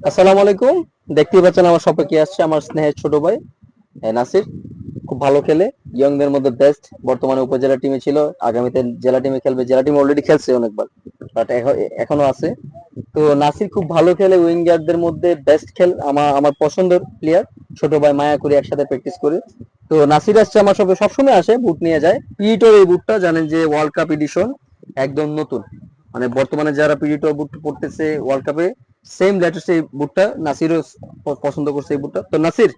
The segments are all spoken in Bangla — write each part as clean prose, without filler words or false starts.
আসসালামু আলাইকুম। দেখতেই পাচ্ছেন আমার শপে কি আসছে, আমার স্নেহের ছোট ভাই নাসির। খুব ভালো খেলে, ইয়ংদের মধ্যে বেস্ট। বর্তমানে উপজেলা টিমে ছিল, আগামীতে জেলা টিমে খেলবে। জেলা টিম অলরেডি খেলছে অনেকবার, বাট এখনো আছে। তো নাসির খুব ভালো খেলে, উইঙ্গারদের মধ্যে বেস্ট খেল, আমার আমার পছন্দের প্লেয়ার। ছোট ভাই মায়া করি, একসাথে প্র্যাকটিস করি। তো নাসির আসছে আমার শপে, সবসময় আসে, বুট নিয়ে যায়। পিইটোর এই বুটটা জানেন যে ওয়ার্ল্ড কাপ এডিশন, একদম নতুন। মানে বর্তমানে যারা পিইটো বুট পড়তেছে ওয়ার্ল্ড কাপে, সেম লেটেস্ট এই বুটটা নাসিরও পছন্দ করছে এই বুটটা। তো নাসির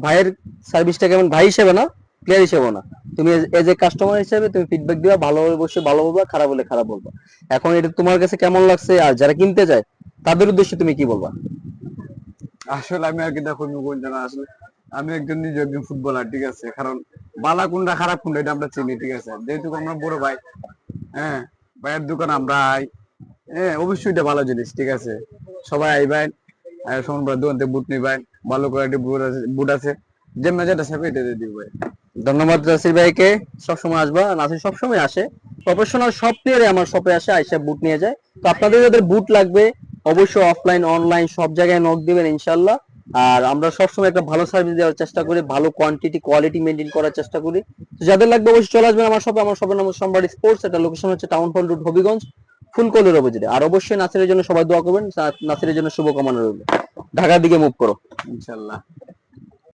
ভাইয়ের সার্ভিসটা কেমন, ভাই হিসেবে না, প্লেয়ার হিসেবে না, তুমি এজ এ কাস্টমার হিসেবে তুমি ফিডব্যাক দিবা, ভালো হলে অবশ্যই ভালো বলবা, খারাপ হলে খারাপ বলবা। এখন এটা তোমার কাছে কেমন লাগছে, আর যারা কিনতে যায় তাদের উদ্দেশ্যে তুমি কি বলবা? আসলে আমি আর কি দেখো জানা আসলে আমি নিজে একজন ফুটবলার, ঠিক আছে? কারণ বালা কোনটা খারাপ কোনটা এটা আমরা চিনি, ঠিক আছে? যেহেতু আমরা বড় ভাই, হ্যাঁ, ভাইয়ের দোকান আমরা হ্যাঁ, অবশ্যই এটা ভালো জিনিস, ঠিক আছে? সবাই আইবেন, সমান ভাই দোকান থেকে বুট নিবেন, ভালো কোয়ালিটি বুট আছে, যেমন যেটা চাইবে এটা দিয়ে দিব ভাই। ধন্যবাদ নাসির ভাইকে। সবসময় আসবা, নাসির সবসময় আসে। প্রফেশনাল সব প্লেয়ারে আমার শপে আসে, আইসা বুট নিয়ে যায়। তো আপনাদের যাদের বুট লাগবে, অবশ্যই অফলাইন অনলাইন সব জায়গায় নক দিবেন ইনশাল্লাহ। আর আমরা সবসময় একটা ভালো সার্ভিস দেওয়ার চেষ্টা করি, ভালো কোয়ান্টিটি কোয়ালিটি মেনটেন করার চেষ্টা করি। তো যাদের লাগবে অবশ্যই চলে আসবেন আমার শপে। আমার শপের নাম সম্রাট স্পোর্টস, এটা লোকেশন হচ্ছে টাউন হল রোড, হবিগঞ্জ, ফুলকলের অপোজিটে। আর অবশ্যই নাসিরের জন্য সবাই দোয়া করবেন, নাসিরের জন্য শুভকামনা রইল। ঢাকার দিকে মুভ করো। ইনশাল্লাহ।